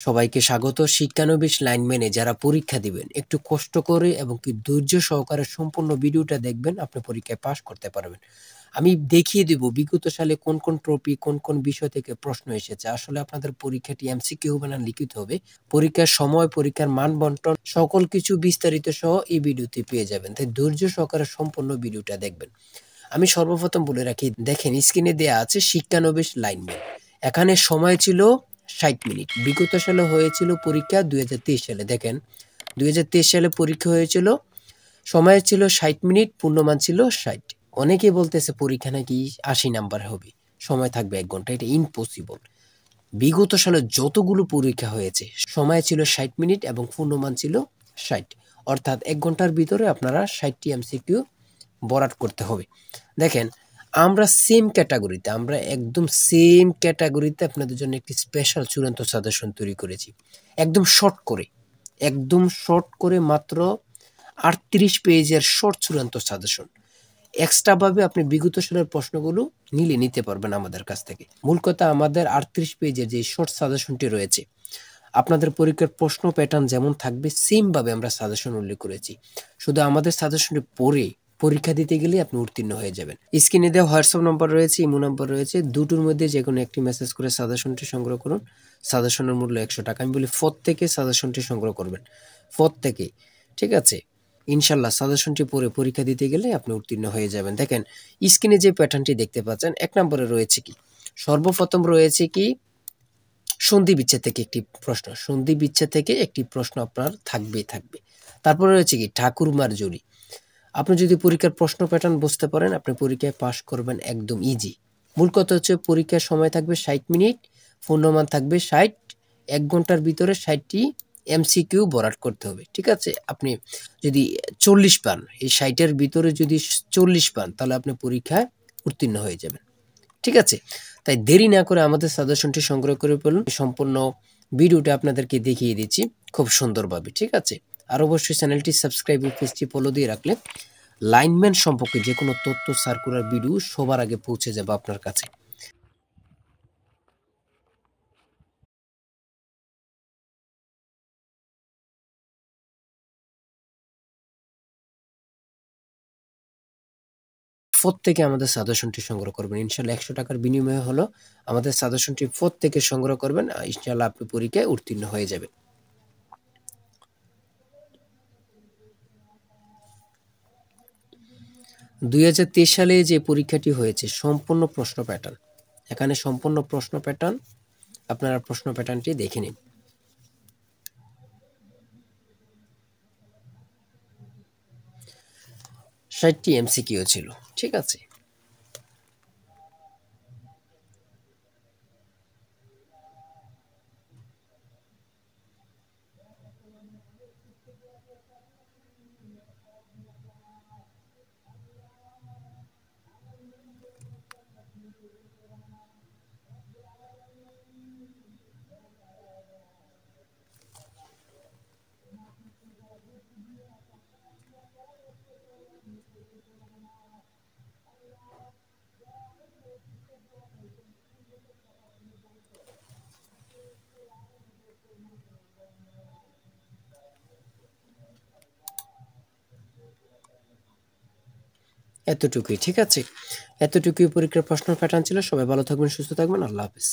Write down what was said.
সবাইকে স্বাগত। শিক্ষানবিশ লাইনম্যানে যারা পরীক্ষা দিবেন একটু কষ্ট করে এবং কি ধৈর্য সহকারে সম্পূর্ণ ভিডিওটা দেখবেন, আপনি পরীক্ষায় পাশ করতে পারবেন। আমি দেখিয়ে দিব বিগত সালে কোন কোন টপিক কোন কোন বিষয় থেকে প্রশ্ন এসেছে। আসলে আপনাদের পরীক্ষাটি এমসিকিউ হবে না লিখিত হবে, পরীক্ষার সময় পরীক্ষার মান বন্টন সকল কিছু বিস্তারিত সহ এই ভিডিওতে পেয়ে যাবেন। তাই ধৈর্য সহকারে সম্পূর্ণ ভিডিওটা দেখবেন। আমি সর্বপ্রথম বলে রাখি, দেখেন স্ক্রিনে দেয়া আছে শিক্ষানবিশ লাইনম্যান। এখানে সময় ছিল ৬০ মিনিট। বিগত সালে হয়েছিল পরীক্ষা ২০২৩ সালে। দেখেন ২০২৩ সালে পরীক্ষা হয়েছিল, সময় ছিল ৬০ মিনিট, পূর্ণমান ছিল ৬০। অনেকেই বলতেছে পরীক্ষা নাকি ৮০ নাম্বার হবে, সময় থাকবে ১ ঘন্টা। এটা ইম্পসিবল। বিগত সালে যতগুলো পরীক্ষা হয়েছে সময় ছিল ৬০ মিনিট এবং পূর্ণমান ছিল ৬০। অর্থাৎ ১ ঘন্টার ভিতরে আপনারা ৬০টি এমসিকিউ বরাট করতে হবে। দেখেন আমরা সেম ক্যাটাগরিতে, আমরা একদম সেম ক্যাটাগরিতে আপনাদের জন্য একটি স্পেশাল চূড়ান্ত সাজেশন তৈরি করেছি। একদম শর্ট করে মাত্র ৩৮ পেজের শর্ট চূড়ান্ত সাজেশন। এক্সট্রাভাবে আপনি বিগত সালের প্রশ্নগুলো নিতে পারবেন আমাদের কাছ থেকে। মূল কথা, আমাদের ৩৮ পেজের যে শর্ট সাজেশনটি রয়েছে, আপনাদের পরীক্ষার প্রশ্ন প্যাটার্ন যেমন থাকবে সেম ভাবে আমরা সাজেশন উল্লেখ করেছি। শুধু আমাদের সাজেশনটি পড়ে পরীক্ষা দিতে গেলে আপনি উত্তীর্ণ হয়ে যাবেন। স্ক্রিনে দেওয়া হোয়াটসঅ্যাপ নম্বর রয়েছে, ইমো নম্বর রয়েছে, দুটোর মধ্যে যে কোনো একটি মেসেজ করে সাজেশনটি সংগ্রহ করুন। সাজেশনের মূল্য ১০০ টাকা। আমি বলি থেকে সাজেশনটি সংগ্রহ করবেন, থেকে। ঠিক আছে, ইনশাল্লাহ সাজেশনটি পড়ে পরীক্ষা দিতে গেলে আপনি উত্তীর্ণ হয়ে যাবেন। দেখেন স্ক্রিনে যে প্যাটার্নটি দেখতে পাচ্ছেন, ১ নম্বরে রয়েছে কি, সর্বপ্রথম রয়েছে কি সন্ধি বিচ্ছেদ থেকে একটি প্রশ্ন। সন্ধি বিচ্ছেদ থেকে একটি প্রশ্ন আপনার থাকবে। তারপরে রয়েছে কি ঠাকুরমার জুড়ি। আপনি যদি পরীক্ষার প্রশ্ন প্যাটার্ন বুঝতে পারেন, আপনি পরীক্ষায় পাশ করবেন একদম ইজি। মূল কথা হচ্ছে পরীক্ষার সময় থাকবে ৬০ মিনিট, পূর্ণমান থাকবে ৬০। ১ ঘন্টার ভিতরে ৬০টি এমসিকিউ বরাট করতে হবে। ঠিক আছে, আপনি যদি ৪০ পান, এই ৬০-এর ভিতরে যদি ৪০ পান, তাহলে আপনি পরীক্ষায় উত্তীর্ণ হয়ে যাবেন। ঠিক আছে, তাই দেরি না করে আমাদের সাজেশনটি সংগ্রহ করে ফেলুন। সম্পূর্ণ ভিডিওটা আপনাদেরকে দেখিয়ে দিচ্ছি খুব সুন্দরভাবে। ঠিক আছে, আর অবশ্যই চ্যানেলটি সাবস্ক্রাইব ও পেজটি ফলো দিয়ে রাখলে লাইনম্যান সম্পর্কে যে কোনো তথ্য সার্কুলার ভিডিও সবার আগে পৌঁছে যাবে আপনার কাছে। থেকে আমাদের সাজেশনটি সংগ্রহ করবেন, ইনশাল্লাহ ১০০ টাকার বিনিময়ে হলো আমাদের সাজেশনটি থেকে সংগ্রহ করবেন, ইনশাল্লাহ আপনি পরীক্ষায় উত্তীর্ণ হয়ে যাবেন। ২০২৩ সালে যে পরীক্ষাটি হয়েছে সম্পূর্ণ প্রশ্ন প্যাটার্ন, এখানে সম্পূর্ণ প্রশ্ন প্যাটার্ন, আপনারা প্রশ্ন প্যাটার্নটি দেখে নিন। ৬০টি এমসিকিউ ছিল। ঠিক আছে, এতটুকুই। ঠিক আছে, এতটুকুই পরীক্ষার প্রশ্ন প্যাটার্ন ছিল। সবাই ভালো থাকবেন, সুস্থ থাকবেন। আল্লাহ হাফেজ।